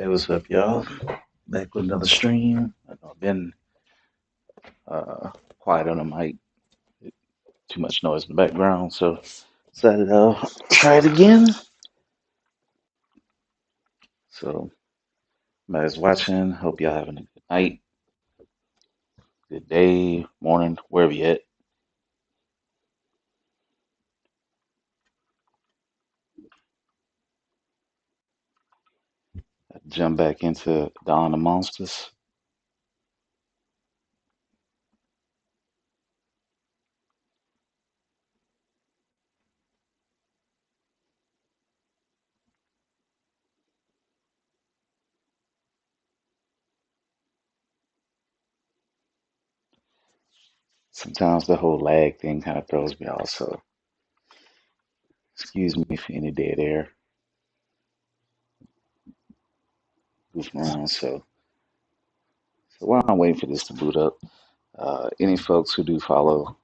Hey, what's up, y'all? Back with another stream. I know I've been uh, quiet on the mic, too much noise in the background, so decided I'll try it again. So, everybody's watching. Hope y'all having a good night, good day, morning, wherever you at. Jump back into Dawn of Monsters. Sometimes the whole lag thing kind of throws me off, so excuse me for any dead air goofing around. So while I'm waiting for this to boot up, any folks who do follow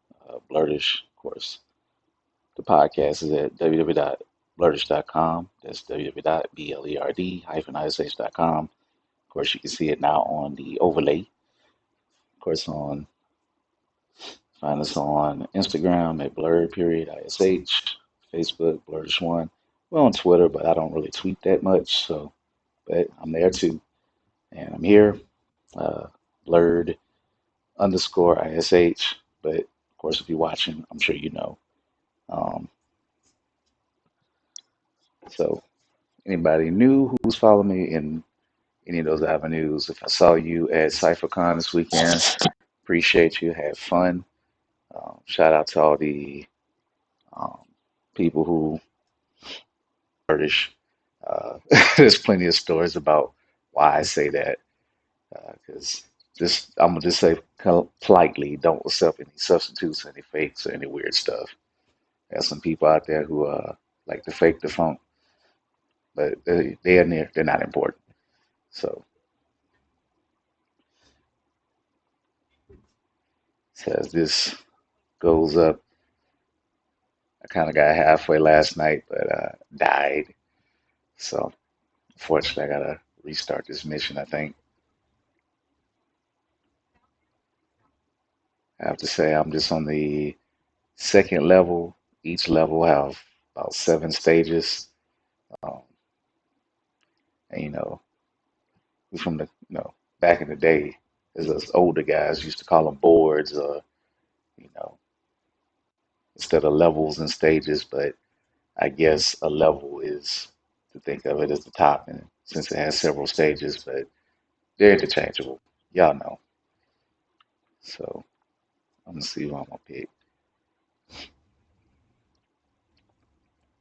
Blerd-ish, of course, the podcast is at www.blerd-ish.com. That's www.blerd-ish.com. Of course, you can see it now on the overlay. Of course, find us on Instagram at blerd period ish, Facebook blurdish one. We're on Twitter, but I don't really tweet that much, so but I'm there too, and I'm here. Uh, blerd underscore ish. But of course, if you're watching, I'm sure you know. Um, so anybody new who's following me in any of those avenues. If I saw you at Cyphacon this weekend, appreciate you. Have fun. Shout out to all the um, people who British. There's plenty of stories about why I say that. Because just I'm gonna just say politely, don't accept any substitutes, any fakes, or any weird stuff. There's some people out there who like to fake the funk, but they're not important. So, as this goes up, I kind of got halfway last night, but died. So unfortunately, I gotta restart this mission. I think I have to say I'm just on the second level. Each level have about 7 stages, um, and we from the back in the day, as us older guys used to call them boards, or you know instead of levels and stages. But I guess a level is to think of it as the top, and since it has several stages, but they're interchangeable. Y'all know. So I'm gonna see who I'm gonna pick.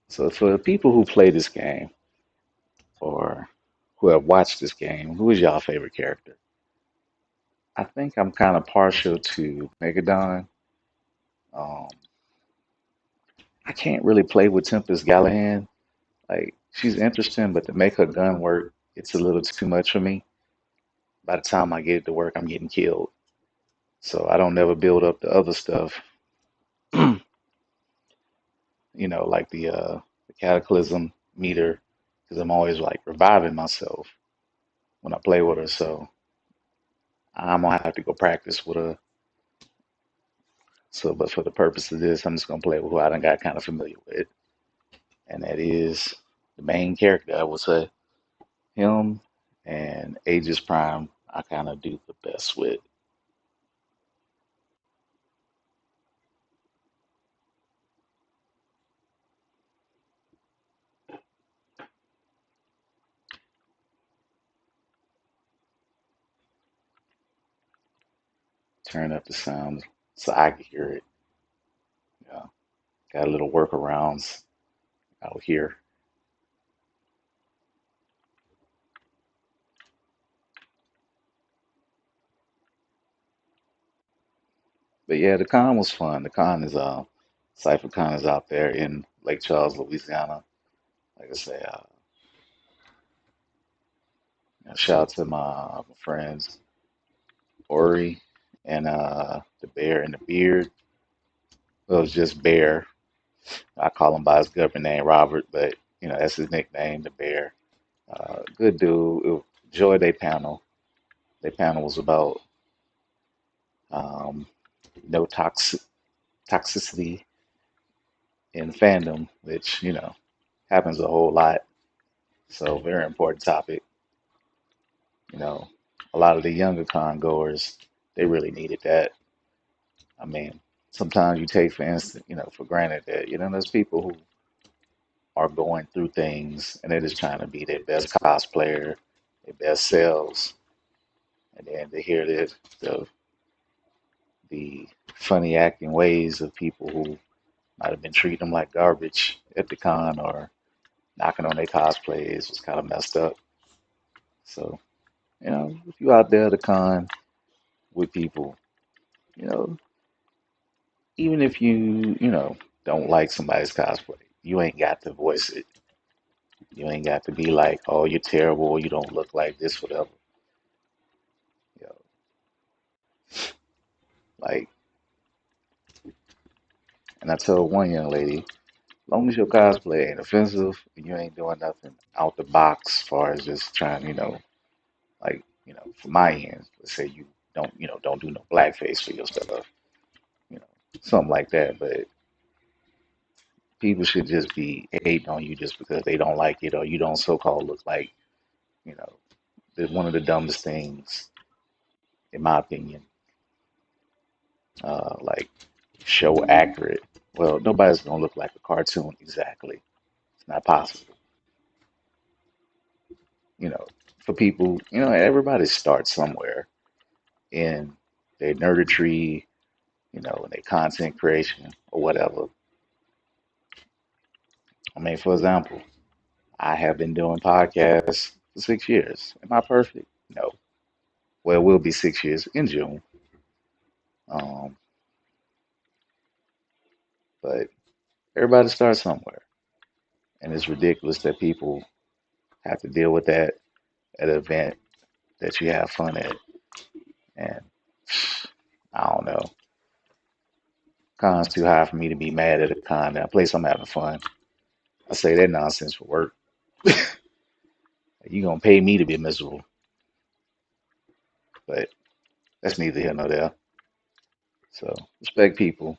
So for the people who play this game or who have watched this game, who is y'all favorite character? I think I'm kind of partial to Megadon. Um, I can't really play with Tempest Gallahan. Like she's interesting, but to make her gun work, it's a little too much for me. By the time I get it to work, I'm getting killed. So I don't never build up the other stuff, like the cataclysm meter, because I'm always like reviving myself when I play with her. So I'm gonna have to go practice with her. So, but for the purpose of this, I'm just gonna play with who I done got kind of familiar with, and that is the main character. I would say him and Aegis Prime. I kind of do the best with. Turn up the sound so I can hear it. Yeah, got a little workarounds out here. But yeah, the con was fun. The con is Cyphacon is out there in Lake Charles, Louisiana. Like I say, shout out to my friends Ori and the Bear and the Beard. Well, it was just Bear. I call him by his government name, Robert, but that's his nickname, the Bear. Good dude. Enjoyed their panel. Their panel was about um, no toxicity in fandom, which happens a whole lot. So very important topic. You know, a lot of the younger con goers, they really needed that. I mean, sometimes you take for instance, for granted that there's people who are going through things and they're just trying to be their best cosplayer, their best selves, and then to hear the funny acting ways of people who might have been treating them like garbage at the con or knocking on their cosplays was kind of messed up. So, if you out there at the con with people, you know, even if you don't like somebody's cosplay, you ain't got to voice it. You ain't got to be like, oh, you're terrible, or you don't look like this, whatever. You know, like, and I told one young lady, as long as your cosplay ain't offensive and you ain't doing nothing out the box, as far as just trying, like, for my end, let's say you don't do no blackface for your stuff, you know, something like that. But people should just be hating on you just because they don't like it or you don't so-called look like, you know, one of the dumbest things, in my opinion, like show accurate. Well, nobody's gonna look like a cartoon exactly. It's not possible. You know, for people, everybody starts somewhere in their nerdistry, in their content creation or whatever. I mean, for example, I have been doing podcasts for 6 years. Am I perfect? No. Well, it will be 6 years in June. Um, but everybody starts somewhere. And it's ridiculous that people have to deal with that at an event that you have fun at. And I don't know. Con's too high for me to be mad at a con. That place I'm having fun. I say that nonsense for work. You gonna pay me to be miserable. But that's neither here nor there. So respect people.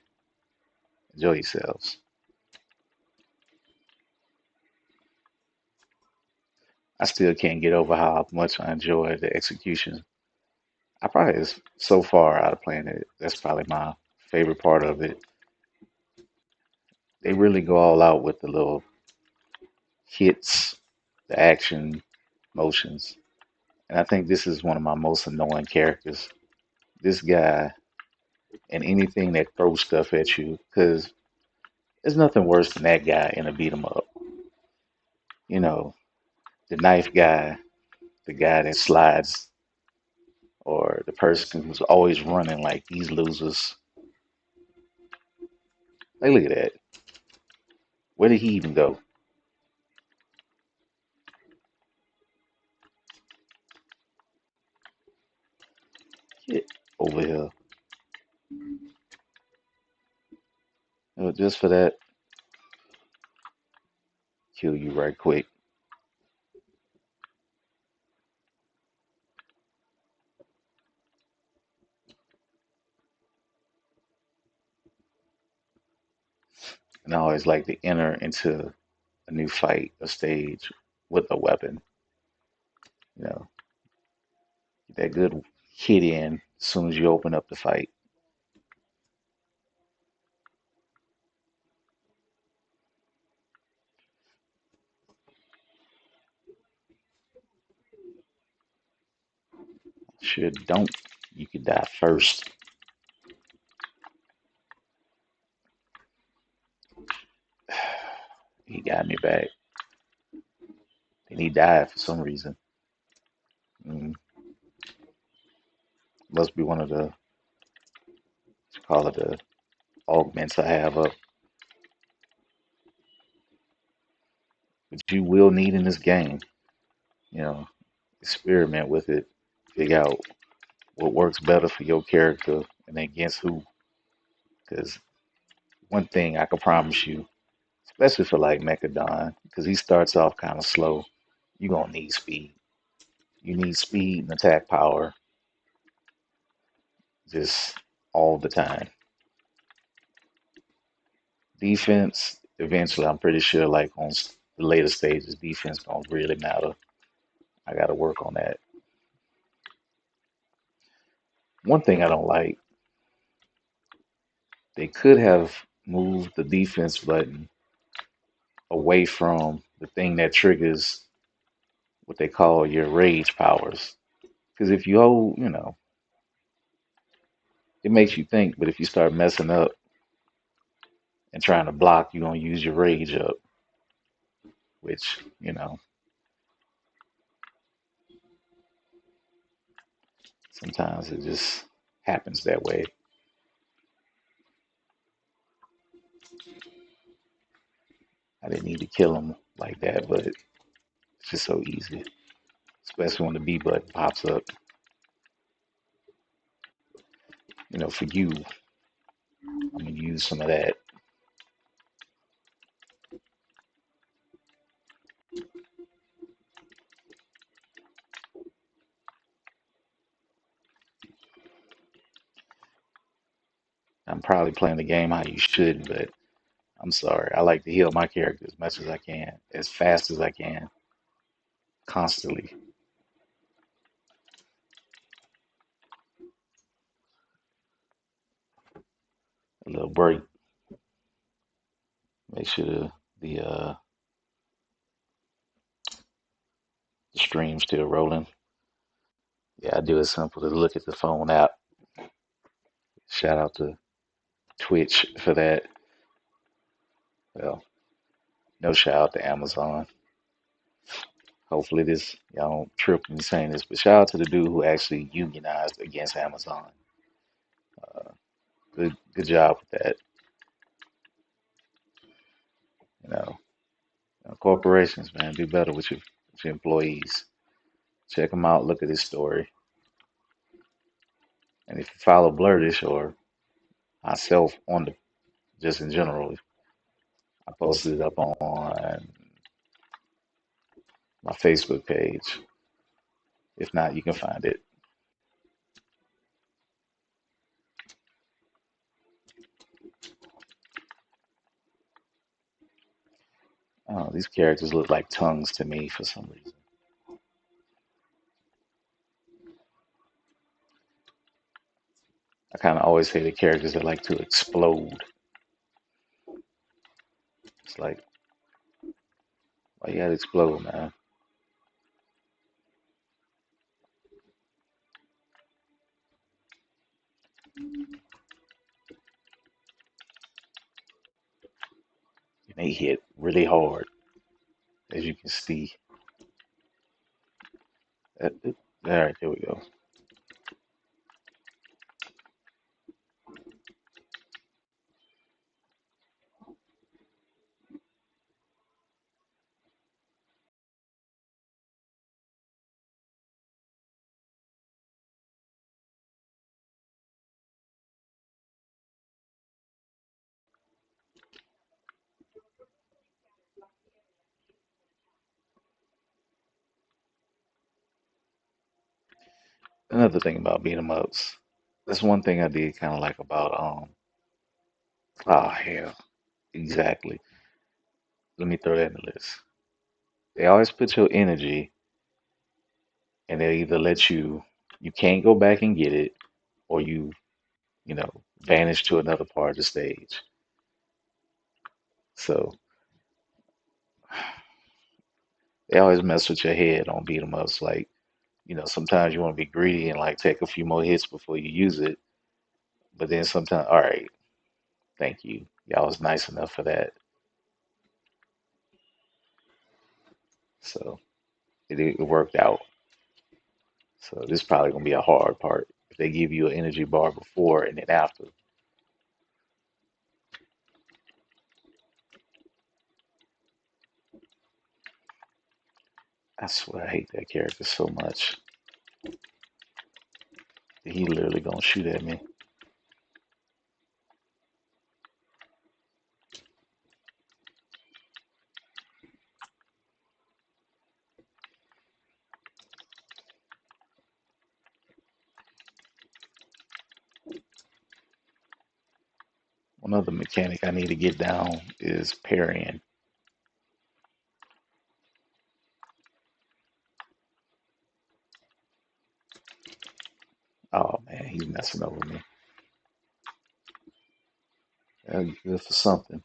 Enjoy yourselves. I still can't get over how much I enjoy the execution. I probably is so far out of playing it. That's probably my favorite part of it. They really go all out with the little hits, the action, motions. And I think this is one of my most annoying characters. This guy and anything that throws stuff at you, because there's nothing worse than that guy in a beat 'em up. You know, the knife guy, the guy that slides, or the person who's always running like these losers. Like, look at that. Where did he even go? Get over here. Just for that, kill you right quick. And I always like to enter into a new fight, a stage with a weapon. You know, get that good hit in as soon as you open up the fight. Sure don't. You could die first. He got me back. And he died for some reason. Mm, must be one of the, what you call it, the augments I have up. But you will need in this game. You know, experiment with it. Figure out what works better for your character and against who. Because one thing I can promise you, especially for like Mechadon, because he starts off kind of slow. you're gonna need speed. You need speed and attack power just all the time. Defense, eventually, I'm pretty sure, like on the later stages, defense gonna really matter. I gotta work on that. One thing I don't like, they could have moved the defense button away from the thing that triggers what they call your rage powers. Because if you hold, it makes you think, but if you start messing up and trying to block, you're gonna use your rage up, which, sometimes it just happens that way. I didn't need to kill him like that, but it's just so easy, especially when the B button pops up. For you, I'm gonna use some of that. I'm probably playing the game how you should, but I'm sorry. I like to heal my character as much as I can, as fast as I can, constantly. A little break. Make sure the stream's still rolling. Yeah, I do it simple to look at the phone app. Shout out to Twitch for that. Well, no shout out to Amazon. Hopefully this y'all don't trip me saying this, but shout out to the dude who actually unionized against Amazon. Uh, good job with that. You know, corporations, man, do better with your employees. Check them out. Look at his story. And if you follow Blerd-ish or myself on the just in general, I posted it up on my Facebook page. If not, you can find it. Oh, these characters look like tongues to me for some reason. I kind of always hate the characters that like to explode. It's like, why you gotta explode, man? And they hit really hard, as you can see. All right, there we go. Another thing about beat 'em ups. That's one thing I did kind of like about Oh hell, exactly. Let me throw that in the list. They always put your energy, and they either let you can't go back and get it, or you vanish to another part of the stage. So they always mess with your head on beat 'em ups. Like, sometimes you want to be greedy and like take a few more hits before you use it. But then sometimes, all right, thank you. Y'all was nice enough for that. So it worked out. So this is probably gonna be a hard part. If they give you an energy bar before and then after. I swear I hate that character so much. He literally gonna shoot at me. One other mechanic I need to get down is parrying. Oh man, he's messing over me. That'd be good for something.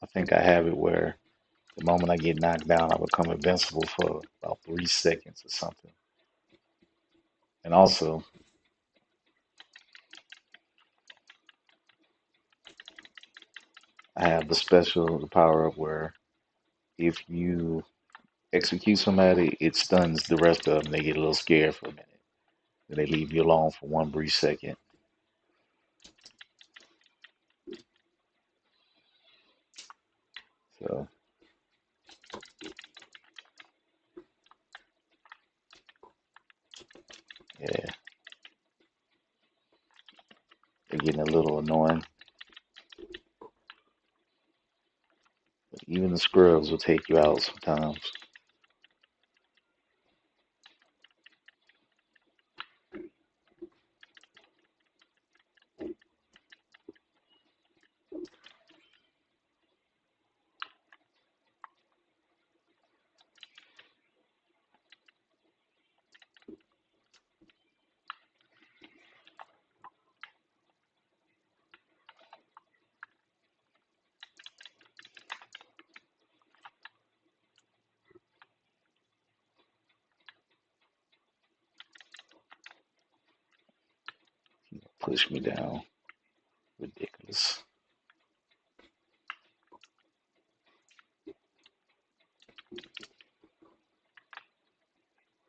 I think I have it where the moment I get knocked down, I become invincible for about 3 seconds or something. And also, I have the power up where if you execute somebody, it stuns the rest of them. They get a little scared for a minute. Then they leave you alone for one brief second. So, yeah, they're getting a little annoying. But even the scrubs will take you out sometimes. Push me down. Ridiculous.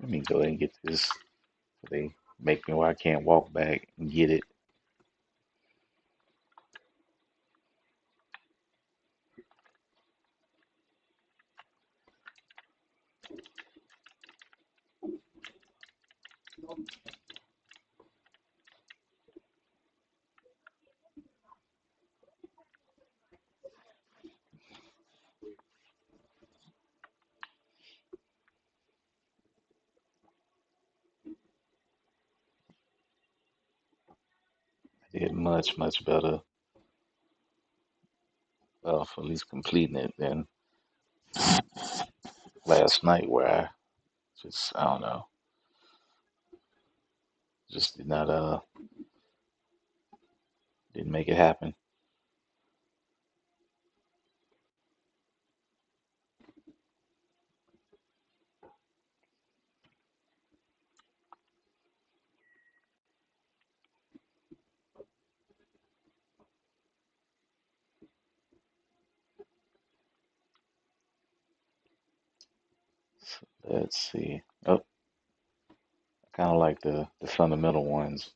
Let me go ahead and get this. So they make me where I can't walk back and get it. I did much, much better for at least completing it than last night where I just, I don't know, just didn't make it happen. So let's see. Oh, I kind of like the fundamental ones.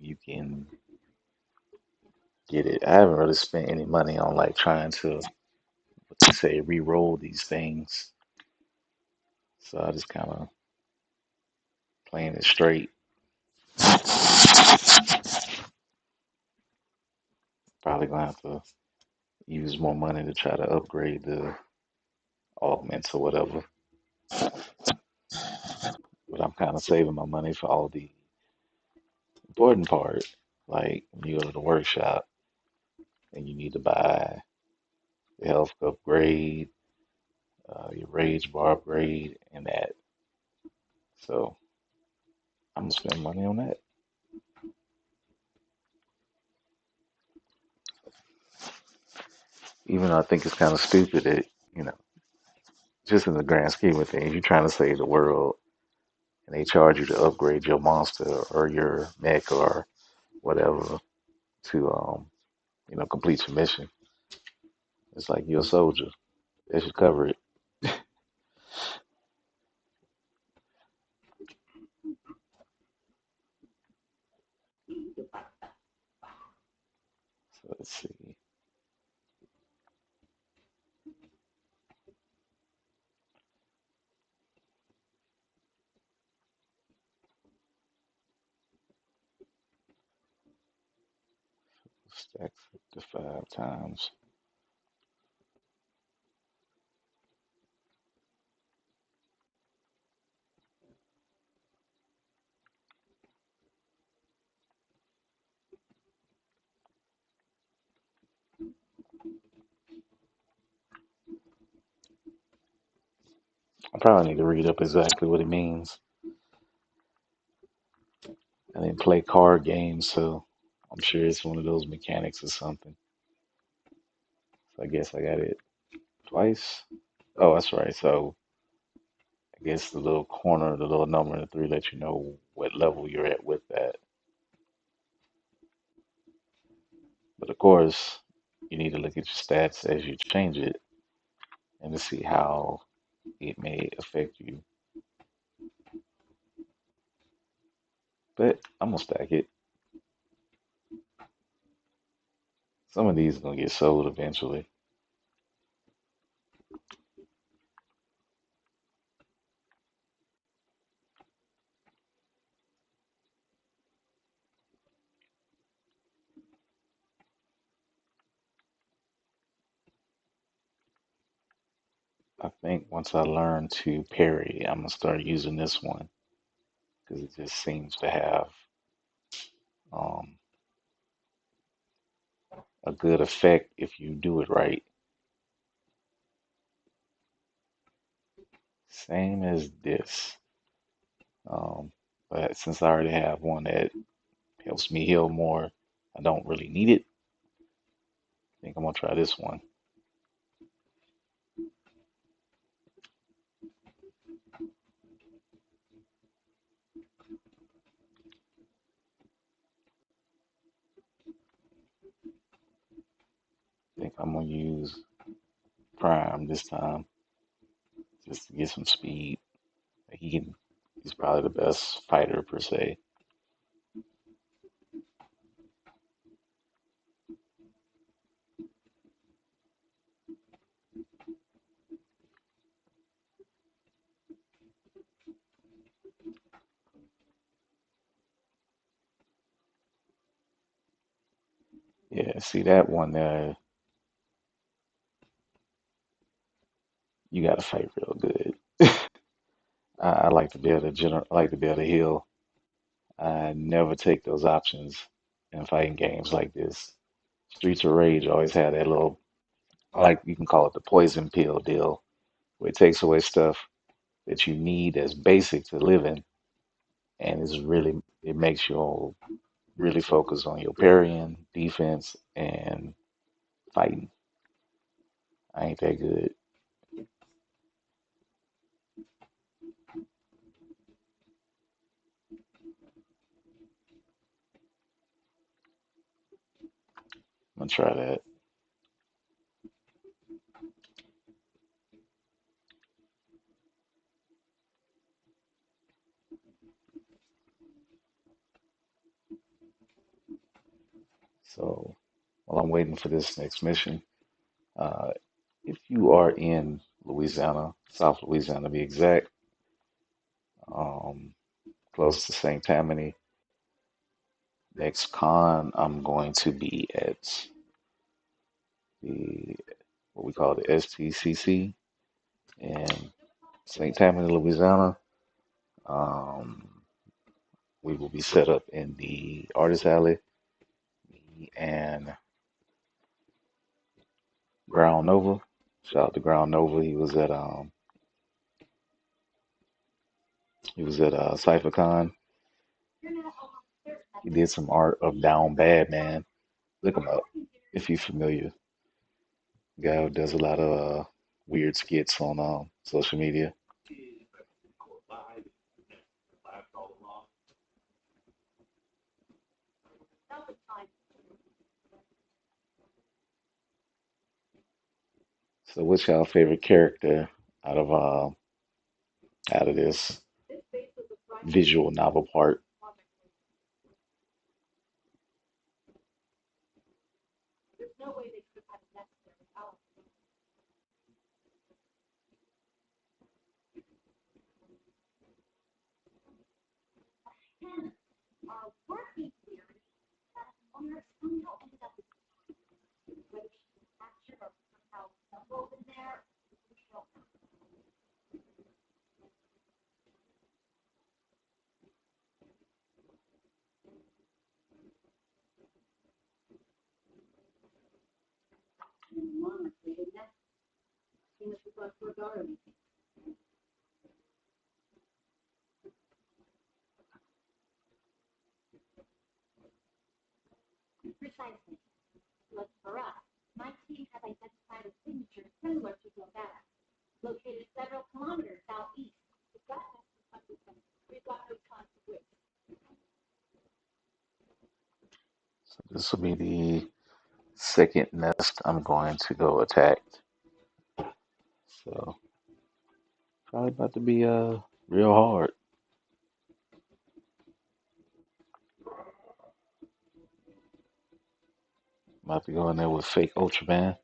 You can get it. I haven't really spent any money on like trying to, what they say, re-roll these things. So I just kind of playing it straight. Probably gonna have to use more money to try to upgrade the augments or whatever. But I'm kind of saving my money for all the important part. Like when you go to the workshop and you need to buy the health upgrade, your rage bar upgrade, and that. So I'm gonna spend money on that. Even though I think it's kind of stupid that, you know, just in the grand scheme of things, you're trying to save the world and they charge you to upgrade your monster or your mech or whatever to complete your mission. It's like you're a soldier. They should cover it. So let's see. Stack 55 times. probably need to read up exactly what it means. I didn't play card games, so I'm sure it's one of those mechanics or something. So I guess I got it twice. Oh, that's right. So I guess the little corner, the little number in the three lets you know what level you're at with that. But of course, you need to look at your stats as you change it and to see how it may affect you. But I'm gonna stack it. Some of these are gonna get sold eventually. I think once I learn to parry, I'm gonna start using this one because it just seems to have um, a good effect if you do it right. Same as this. Um, but since I already have one that helps me heal more, I don't really need it. I think I'm gonna try this one. I think I'm gonna use Prime this time just to get some speed. He's probably the best fighter per se. Yeah, see that one there, you gotta fight real good. I like to be able to I like to be able to heal. I never take those options in fighting games like this. Streets of Rage always had that little, like you can call it the poison pill deal, where it takes away stuff that you need as basic to live in, and it makes you all really focus on your parrying, defense, and fighting. I ain't that good. I'm gonna try that. So while I'm waiting for this next mission, uh, if you are in Louisiana, South Louisiana to be exact, um, close to St. Tammany, next con I'm going to be at the what we call the STCC in St. Tammany, Louisiana. Um, we will be set up in the artist alley, me and Ground Nova. Shout out to Ground Nova. He was at Cyphacon. He did some art of Down Bad Man. Look him up if you're familiar. Guy who does a lot of weird skits on social media. So, what's your favorite character out of uh, out of this visual novel part? This will be the second nest I'm going to go attack. So probably about to be real hard. About to go in there with fake Ultraman.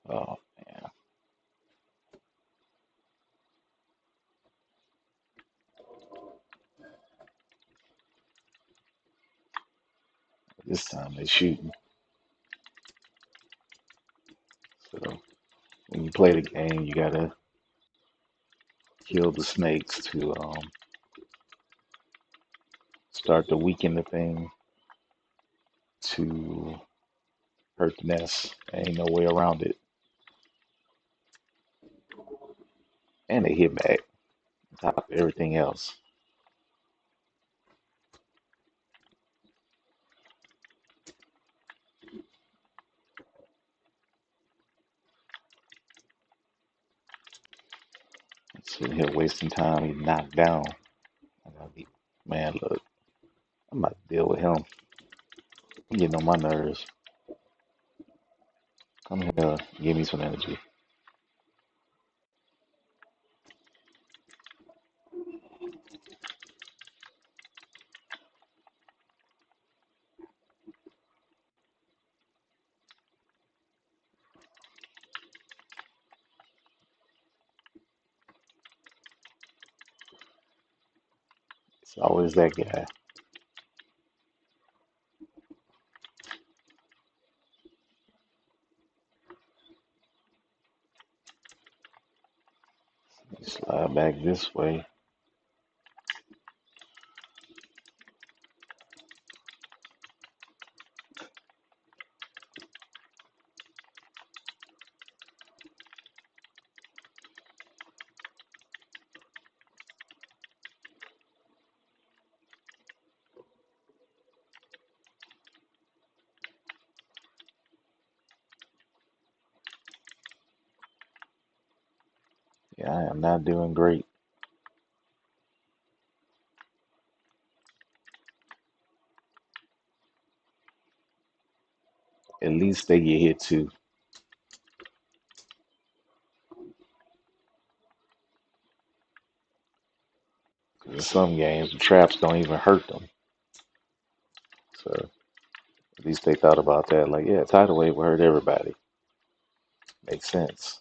Oh man, this time they shooting. So when you play the game, you gotta kill the snakes to start to weaken the thing to hurt the nest. Ain't no way around it. And they hit back on top of everything else. Sitting here wasting time. He knocked down. I gotta be, man, look, I'm about to deal with him. He getting on my nerves. Come here, give me some energy. It's always that guy. Slide back this way. Yeah, I am not doing great. At least they get hit too. 'Cause in some games, the traps don't even hurt them. So at least they thought about that. Like, yeah, tidal wave will hurt everybody. Makes sense.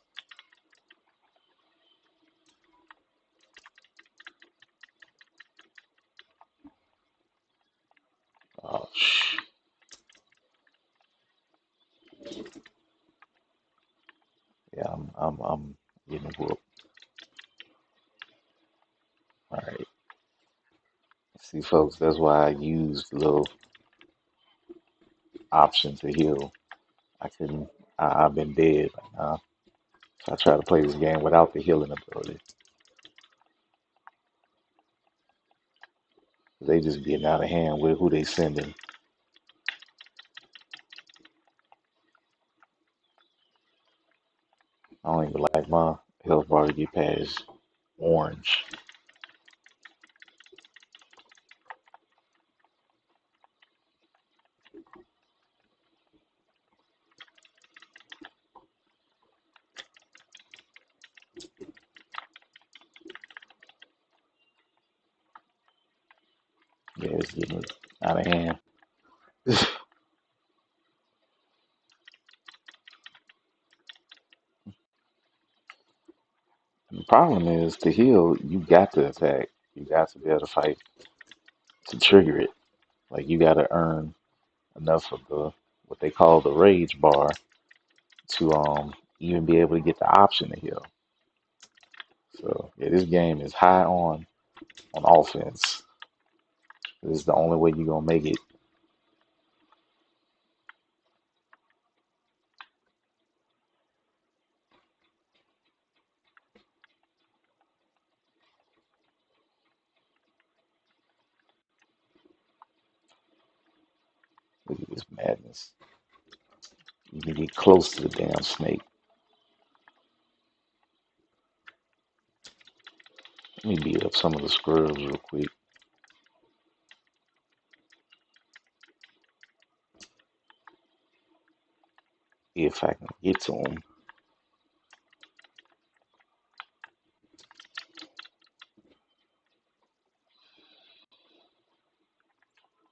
Oh, yeah, I'm getting whooped. All right. See, folks, that's why I used the little option to heal. I couldn't. I've been dead. So I try to play this game without the healing ability. They just getting out of hand with who they sending. I don't even like my health bar to get past orange. Yeah, it's getting out of hand. The problem is to heal, you got to attack. You got to be able to fight to trigger it. Like you got to earn enough of the what they call the rage bar to even be able to get the option to heal. So yeah, this game is high on offense. This is the only way you're gonna make it. Look at this madness. You can get close to the damn snake. Let me beat up some of the squirrels real quick. If I can get to them.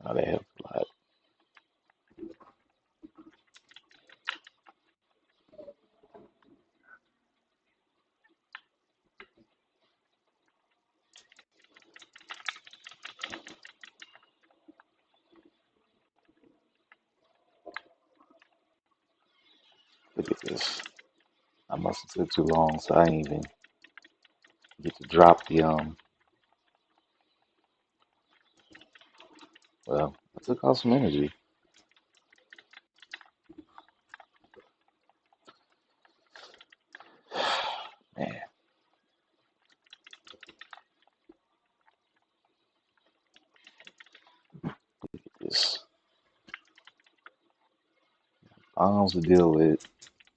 Oh, they have a lot. Look at this. I must have took too long, so I ain't even get to drop the well, I took off some energy. Man, this bombs to deal with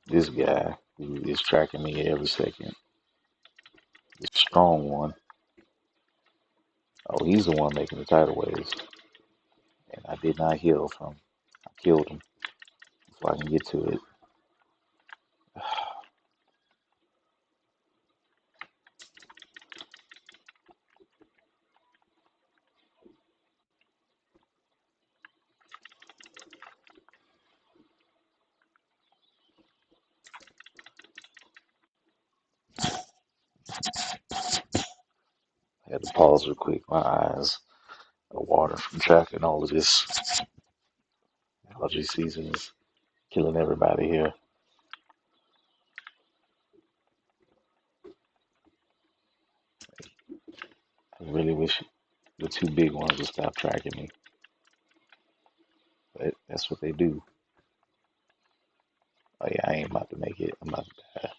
this guy who is tracking me every second. This strong one. Oh, he's the one making the tidal waves. And I did not heal from. I killed him before I can get to it. I had to pause real quick. My eyes are watering from tracking all of this. Allergy season is killing everybody here. I really wish the two big ones would stop tracking me. But that's what they do. Oh yeah, I ain't about to make it. I'm about to die.